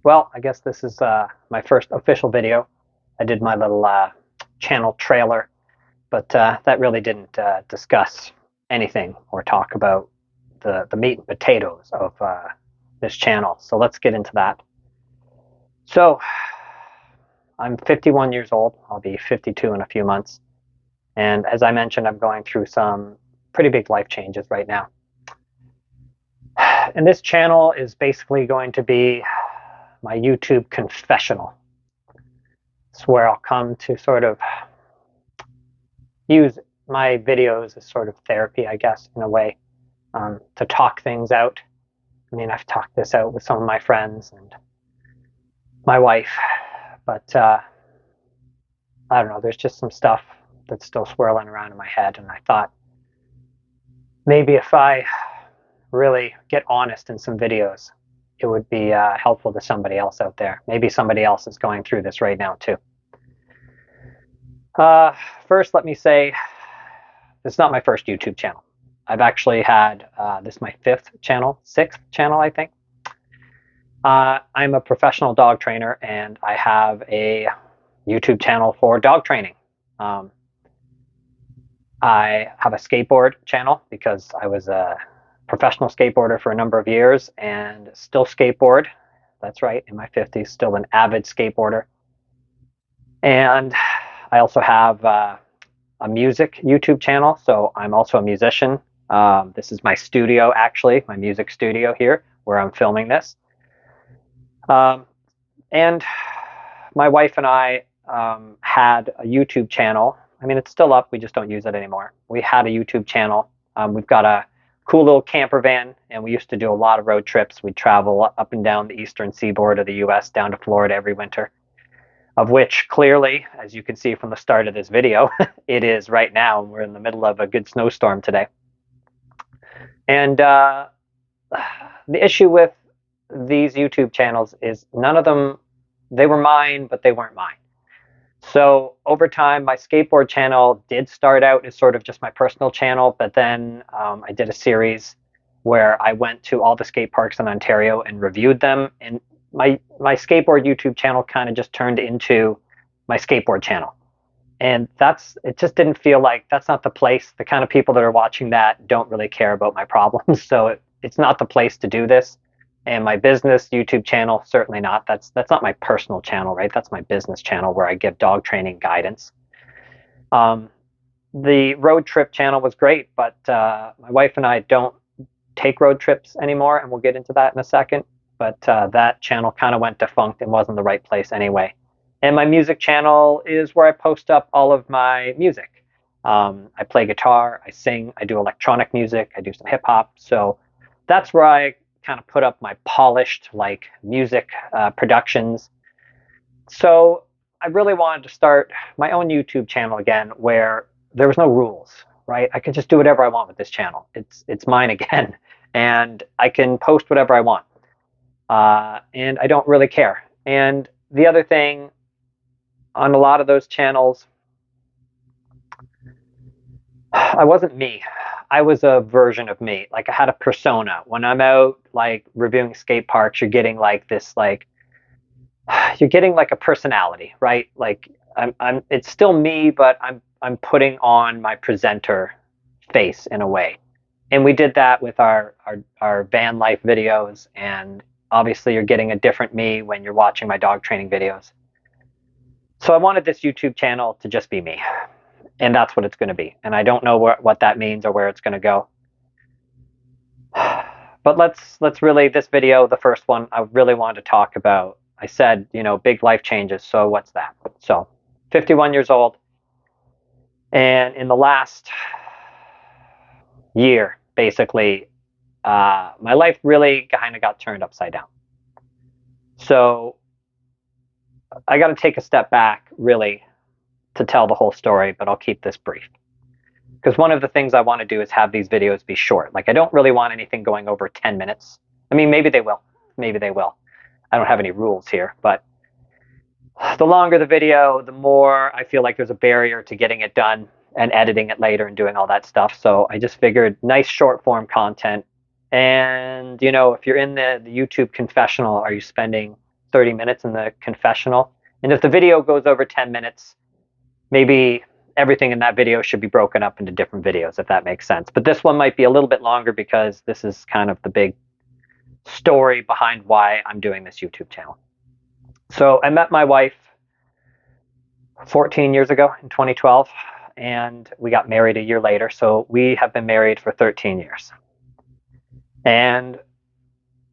Well, I guess this is my first official video. I did my little channel trailer, but that really didn't discuss anything or talk about the meat and potatoes of this channel. So let's get into that. So I'm 51 years old. I'll be 52 in a few months. And as I mentioned, I'm going through some pretty big life changes right now. And this channel is basically going to be my YouTube confessional. It's where I'll come to sort of use my videos as sort of therapy, I guess, in a way, to talk things out. I mean, I've talked this out with some of my friends and my wife, but I don't know, there's just some stuff that's still swirling around in my head, and I thought maybe if I really get honest in some videos, it would be helpful to somebody else out there. Maybe somebody else is going through this right now too. First, let me say, this is not my first YouTube channel. I've actually had, this is my sixth channel, I think. I'm a professional dog trainer, and I have a YouTube channel for dog training. I have a skateboard channel because I was a professional skateboarder for a number of years and still skateboard. That's right, in my 50s, still an avid skateboarder. And I also have a music YouTube channel, so I'm also a musician. This is my studio, actually, my music studio here, where I'm filming this. And my wife and I had a YouTube channel. I mean, it's still up, we just don't use it anymore. We had a YouTube channel. We've got a cool little camper van, and we used to do a lot of road trips. We'd travel up and down the eastern seaboard of the US, down to Florida every winter, of which clearly, as you can see from the start of this video, it is right now. We're in the middle of a good snowstorm today. And the issue with these YouTube channels is none of them, they were mine, but they weren't mine. So over time, my skateboard channel did start out as sort of just my personal channel, but then I did a series where I went to all the skate parks in Ontario and reviewed them. And my skateboard YouTube channel kind of just turned into my skateboard channel. And it just didn't feel like that's not the place. The kind of people that are watching that don't really care about my problems. So it's not the place to do this. And my business YouTube channel, certainly not. That's not my personal channel, right? That's my business channel where I give dog training guidance. The road trip channel was great, but my wife and I don't take road trips anymore, and we'll get into that in a second. But that channel kind of went defunct and wasn't the right place anyway. And my music channel is where I post up all of my music. I play guitar, I sing, I do electronic music, I do some hip hop. So that's where I kind of put up my polished like music productions. So I really wanted to start my own YouTube channel again, where there was no rules, right? I could just do whatever I want with this channel. It's mine again, and I can post whatever I want, and I don't really care. And the other thing, on a lot of those channels, I wasn't me. I was a version of me. Like, I had a persona. When I'm out like reviewing skate parks, you're getting like this, like, you're getting like a personality, right? Like, it's still me, but I'm putting on my presenter face in a way. And we did that with our van life videos, and obviously you're getting a different me when you're watching my dog training videos. So I wanted this YouTube channel to just be me. And that's what it's going to be. And I don't know what that means or where it's going to go. But let's really, this video, the first one, I really wanted to talk about. I said, big life changes. So what's that? So 51 years old. And in the last year, basically, my life really kind of got turned upside down. So I got to take a step back, really, to tell the whole story, but I'll keep this brief. Because one of the things I want to do is have these videos be short. Like, I don't really want anything going over 10 minutes. I mean, maybe they will. Maybe they will. I don't have any rules here, but the longer the video, the more I feel like there's a barrier to getting it done and editing it later and doing all that stuff. So I just figured nice short form content. And, if you're in the YouTube confessional, are you spending 30 minutes in the confessional. And if the video goes over 10 minutes, maybe everything in that video should be broken up into different videos, if that makes sense. But this one might be a little bit longer because this is kind of the big story behind why I'm doing this YouTube channel. So I met my wife 14 years ago in 2012, and we got married a year later. So we have been married for 13 years. And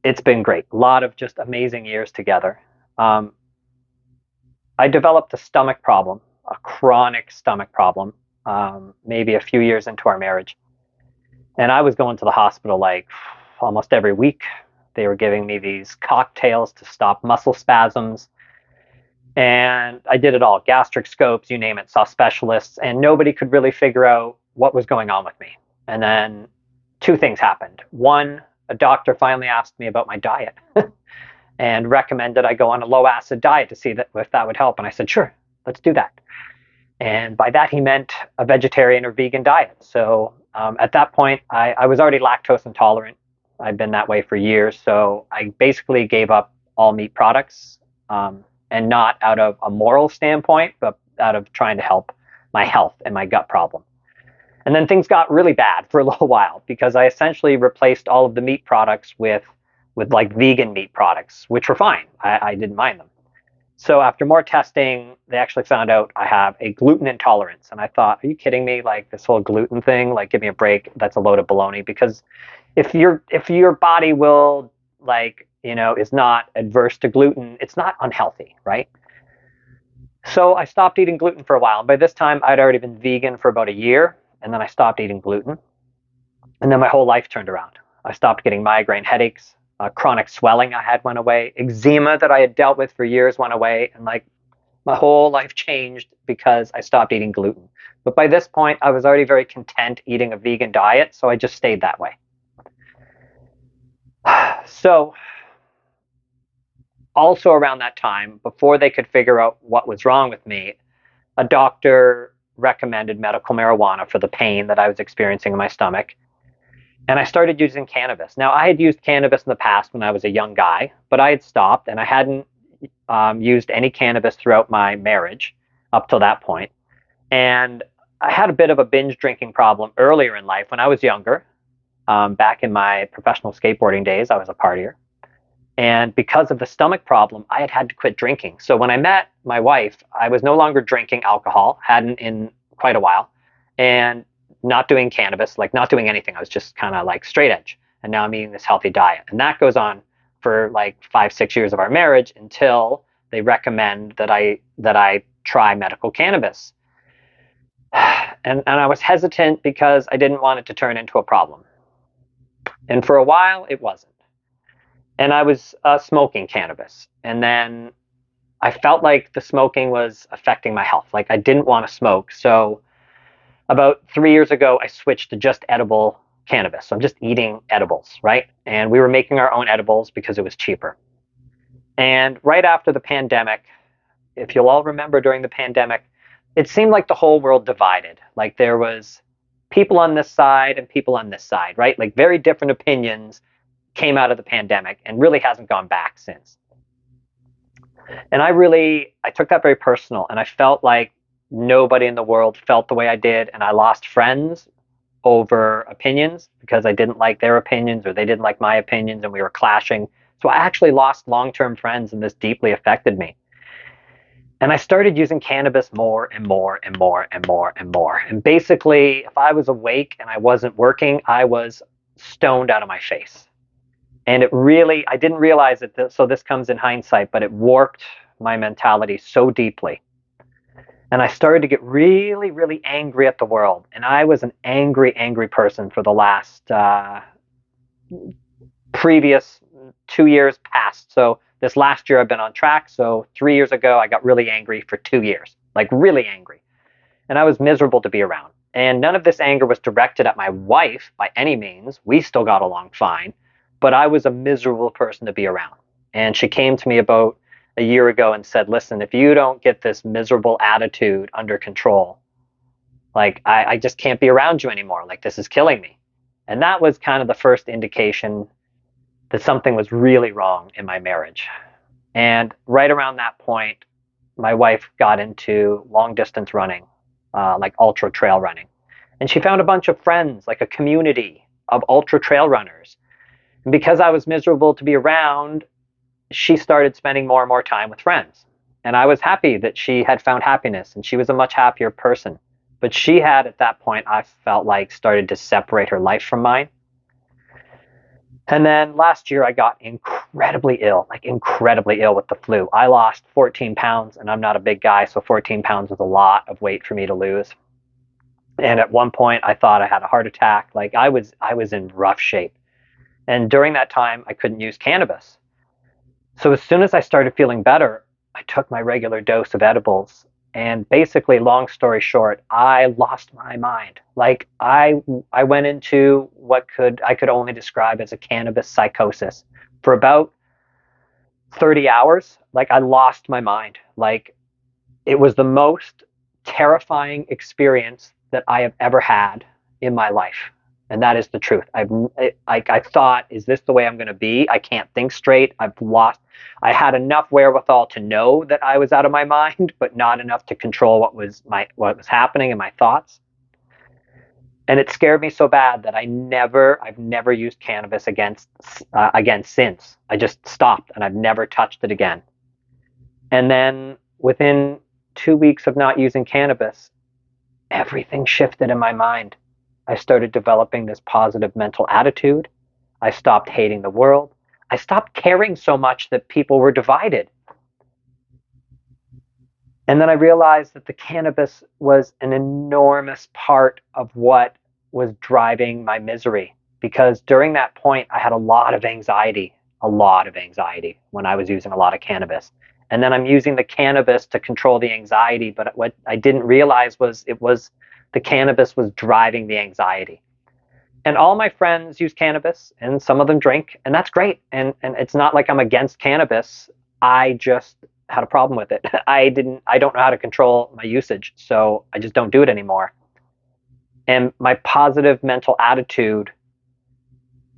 it's been great. A lot of just amazing years together. I developed a stomach problem, a chronic stomach problem, maybe a few years into our marriage. And I was going to the hospital like almost every week. They were giving me these cocktails to stop muscle spasms. And I did it all, gastric scopes, you name it, saw specialists, and nobody could really figure out what was going on with me. And then two things happened. One, a doctor finally asked me about my diet and recommended I go on a low acid diet to see if that would help. And I said, sure, let's do that. And by that, he meant a vegetarian or vegan diet. So at that point, I was already lactose intolerant. I've been that way for years. So I basically gave up all meat products, and not out of a moral standpoint, but out of trying to help my health and my gut problem. And then things got really bad for a little while because I essentially replaced all of the meat products with like vegan meat products, which were fine. I didn't mind them. So after more testing, they actually found out I have a gluten intolerance. And I thought, are you kidding me? Like this whole gluten thing, like give me a break. That's a load of baloney. Because if your body will is not adverse to gluten, it's not unhealthy, right? So I stopped eating gluten for a while. And by this time, I'd already been vegan for about a year. And then I stopped eating gluten. And then my whole life turned around. I stopped getting migraine headaches. Chronic swelling I had went away. Eczema that I had dealt with for years went away. And like my whole life changed because I stopped eating gluten. But by this point, I was already very content eating a vegan diet. So I just stayed that way. So also around that time, before they could figure out what was wrong with me, a doctor recommended medical marijuana for the pain that I was experiencing in my stomach. And I started using cannabis. Now, I had used cannabis in the past when I was a young guy, but I had stopped and I hadn't used any cannabis throughout my marriage up till that point. And I had a bit of a binge drinking problem earlier in life when I was younger. Back in my professional skateboarding days, I was a partier. And because of the stomach problem, I had to quit drinking. So when I met my wife, I was no longer drinking alcohol, hadn't in quite a while, and not doing cannabis, like not doing anything. I was just kind of like straight edge. And now I'm eating this healthy diet. And that goes on for like 5-6 years of our marriage until they recommend that I try medical cannabis. And I was hesitant because I didn't want it to turn into a problem. And for a while, it wasn't. And I was smoking cannabis. And then I felt like the smoking was affecting my health. Like I didn't want to smoke. So about 3 years ago, I switched to just edible cannabis. So I'm just eating edibles, right? And we were making our own edibles because it was cheaper. And right after the pandemic, if you'll all remember during the pandemic, it seemed like the whole world divided. Like there was people on this side and people on this side, right? Like very different opinions came out of the pandemic and really hasn't gone back since. And I took that very personal, and I felt like nobody in the world felt the way I did, and I lost friends over opinions because I didn't like their opinions or they didn't like my opinions and we were clashing. So I actually lost long-term friends, and this deeply affected me. And I started using cannabis more and more and more and more and more. And basically, if I was awake and I wasn't working, I was stoned out of my face. And it really, I didn't realize it, so this comes in hindsight, but it warped my mentality so deeply. And I started to get really, really angry at the world. And I was an angry, angry person for the last previous 2 years past. So this last year I've been on track. So 3 years ago, I got really angry for 2 years, like really angry. And I was miserable to be around. And none of this anger was directed at my wife by any means. We still got along fine, but I was a miserable person to be around. And she came to me about a year ago and said, listen, if you don't get this miserable attitude under control, like I just can't be around you anymore. Like this is killing me. And that was kind of the first indication that something was really wrong in my marriage. And right around that point, my wife got into long distance running, like ultra trail running. And she found a bunch of friends, like a community of ultra trail runners. And because I was miserable to be around, she started spending more and more time with friends. And I was happy that she had found happiness and she was a much happier person. But she had, at that point, I felt like, started to separate her life from mine. And then last year I got incredibly ill, like incredibly ill with the flu. I lost 14 pounds and I'm not a big guy, so 14 pounds was a lot of weight for me to lose. And at one point I thought I had a heart attack. Like I was in rough shape. And during that time I couldn't use cannabis. So as soon as I started feeling better, I took my regular dose of edibles. And basically, long story short, I lost my mind. Like I went into what I could only describe as a cannabis psychosis for about 30 hours. Like I lost my mind. Like it was the most terrifying experience that I have ever had in my life. And that is the truth. I thought, is this the way I'm going to be? I can't think straight. I had enough wherewithal to know that I was out of my mind, but not enough to control what was happening in my thoughts. And it scared me so bad that I've never used cannabis again since. I just stopped and I've never touched it again. And then within 2 weeks of not using cannabis, everything shifted in my mind. I started developing this positive mental attitude. I stopped hating the world. I stopped caring so much that people were divided. And then I realized that the cannabis was an enormous part of what was driving my misery. Because during that point, I had a lot of anxiety when I was using a lot of cannabis. And then I'm using the cannabis to control the anxiety. But what I didn't realize was the cannabis was driving the anxiety. And all my friends use cannabis and some of them drink, and that's great. And it's not like I'm against cannabis. I just had a problem with it. I don't know how to control my usage, so I just don't do it anymore. And my positive mental attitude,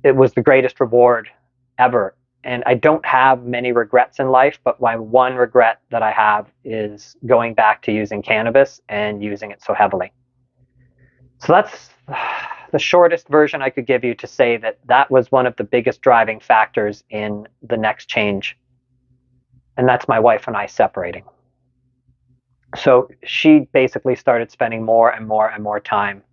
it was the greatest reward ever. And I don't have many regrets in life, but my one regret that I have is going back to using cannabis and using it so heavily. So that's the shortest version I could give you to say that that was one of the biggest driving factors in the next change. And that's my wife and I separating. So she basically started spending more and more and more time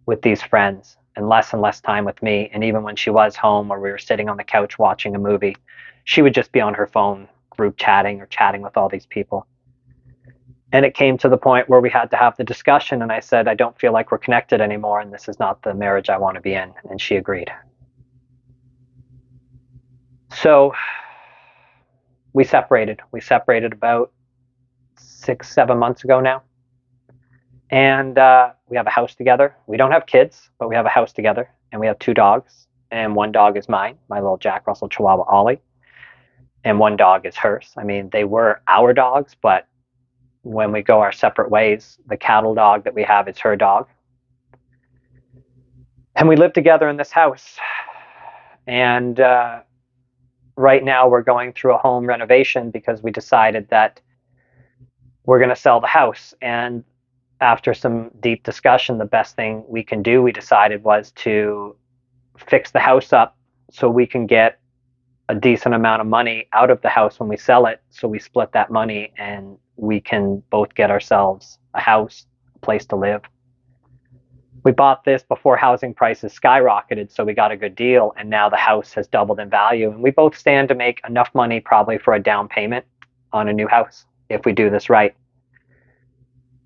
with these friends and less time with me. And even when she was home or we were sitting on the couch watching a movie, she would just be on her phone group chatting or chatting with all these people. And it came to the point where we had to have the discussion. And I said, I don't feel like we're connected anymore. And this is not the marriage I want to be in. And she agreed. So we separated. We separated about 6, 7 months ago now. And we have a house together. We don't have kids, but we have a house together. And we have 2 dogs. And one dog is mine, my little Jack Russell Chihuahua Ollie. And one dog is hers. I mean, they were our dogs, but when we go our separate ways, the cattle dog that we have is her dog. And we live together in this house. And right now we're going through a home renovation because we decided that we're going to sell the house. And after some deep discussion, the best thing we can do, we decided, was to fix the house up so we can get a decent amount of money out of the house when we sell it. So we split that money and we can both get ourselves a house, a place to live. We bought this before housing prices skyrocketed, so we got a good deal, and now the house has doubled in value, and we both stand to make enough money probably for a down payment on a new house if we do this right.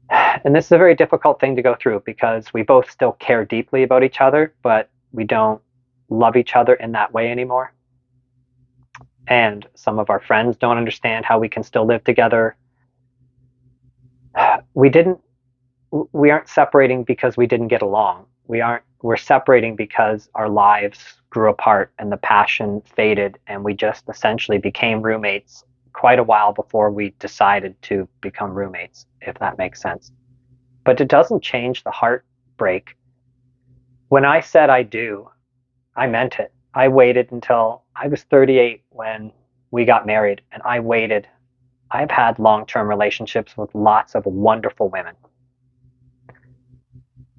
And this is a very difficult thing to go through because we both still care deeply about each other, but we don't love each other in that way anymore. And some of our friends don't understand how we can still live together. We aren't separating because we didn't get along. We're separating because our lives grew apart and the passion faded, and we just essentially became roommates quite a while before we decided to become roommates, if that makes sense. But it doesn't change the heartbreak. When I said I do, I meant it. I waited until I was 38 when we got married, and I waited. I've had long-term relationships with lots of wonderful women,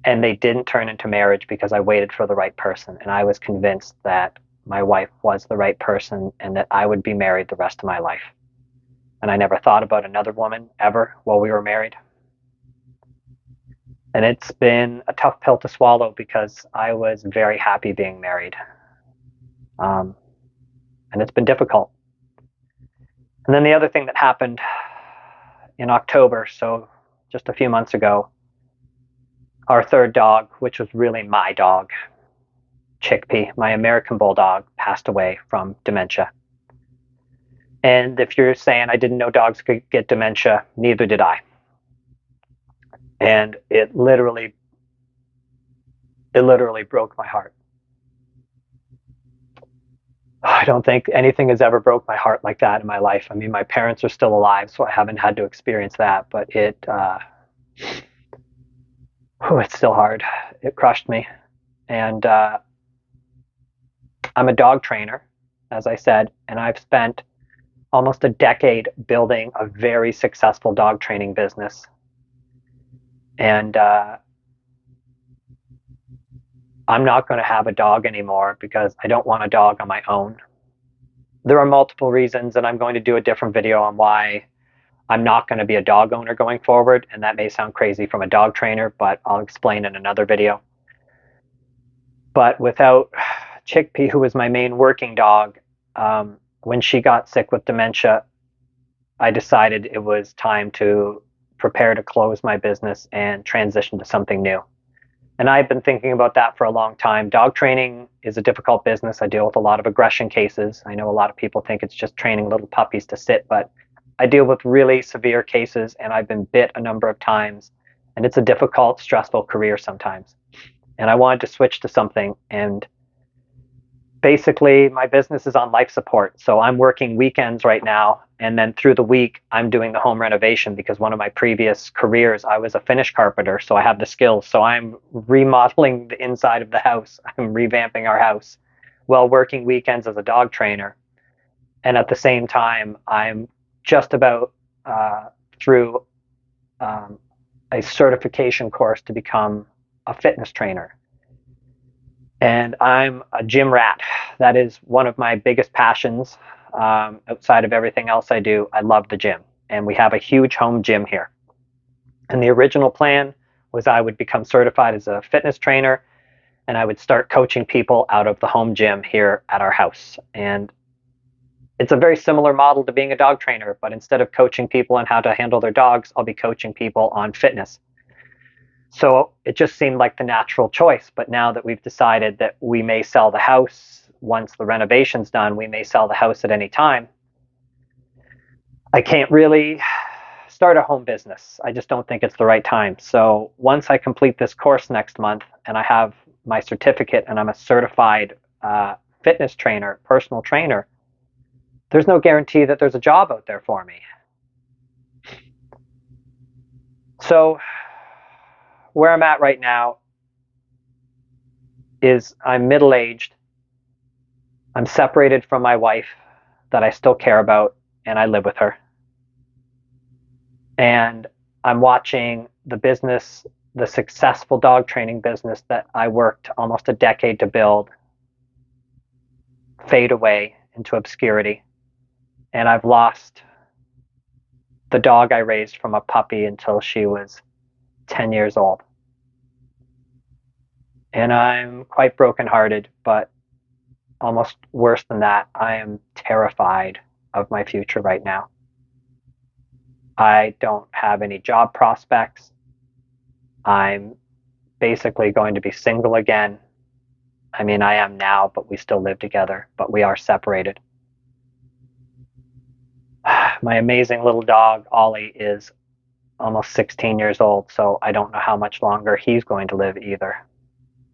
and they didn't turn into marriage because I waited for the right person. And I was convinced that my wife was the right person and that I would be married the rest of my life. And I never thought about another woman ever while we were married. And it's been a tough pill to swallow because I was very happy being married. Um, and it's been difficult. And then the other thing that happened in October, so just a few months ago, our third dog, which was really my dog, Chickpea, my American Bulldog, passed away from dementia. And if you're saying I didn't know dogs could get dementia, neither did I. And it literally broke my heart. I don't think anything has ever broke my heart like that in my life. I mean, my parents are still alive, so I haven't had to experience that, but it's still hard. It crushed me. And I'm a dog trainer, as I said, and I've spent almost a decade building a very successful dog training business. And I'm not going to have a dog anymore because I don't want a dog on my own. There are multiple reasons, and I'm going to do a different video on why I'm not going to be a dog owner going forward. And that may sound crazy from a dog trainer, but I'll explain in another video. But without Chickpea, who was my main working dog, when she got sick with dementia, I decided it was time to prepare to close my business and transition to something new. And I've been thinking about that for a long time. Dog training is a difficult business. I deal with a lot of aggression cases. I know a lot of people think it's just training little puppies to sit, but I deal with really severe cases, and I've been bit a number of times, and it's a difficult, stressful career sometimes. And I wanted to switch to something, and basically my business is on life support. So I'm working weekends right now, and then through the week I'm doing the home renovation because one of my previous careers, I was a finish carpenter, so I have the skills. So I'm remodeling the inside of the house. I'm revamping our house while working weekends as a dog trainer. And at the same time, I'm just about through a certification course to become a fitness trainer. And I'm a gym rat. That is one of my biggest passions. Outside of everything else I do, I love the gym. And we have a huge home gym here. And the original plan was I would become certified as a fitness trainer, and I would start coaching people out of the home gym here at our house. And it's a very similar model to being a dog trainer, but instead of coaching people on how to handle their dogs, I'll be coaching people on fitness. So it just seemed like the natural choice. But now that we've decided that we may sell the house once the renovation's done, we may sell the house at any time, I can't really start a home business. I just don't think it's the right time. So once I complete this course next month and I have my certificate and I'm a certified fitness trainer, personal trainer, there's no guarantee that there's a job out there for me. So where I'm at right now is I'm middle-aged. I'm separated from my wife that I still care about, and I live with her. And I'm watching the business, the successful dog training business that I worked almost a decade to build, fade away into obscurity. And I've lost the dog I raised from a puppy until she was 10 years old. And I'm quite brokenhearted, but almost worse than that, I am terrified of my future right now. I don't have any job prospects. I'm basically going to be single again. I mean, I am now, but we still live together, but we are separated. My amazing little dog, Ollie, is almost 16 years old, so I don't know how much longer he's going to live either.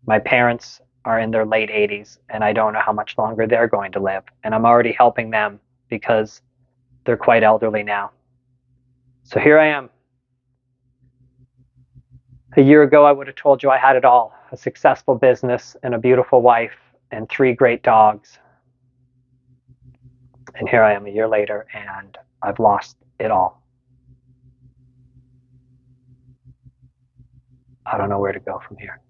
My parents are in their late 80s, and I don't know how much longer they're going to live. And I'm already helping them because they're quite elderly now. So here I am. A year ago, I would have told you I had it all: a successful business and a beautiful wife and 3 great dogs. And here I am a year later, and I've lost it all. I don't know where to go from here.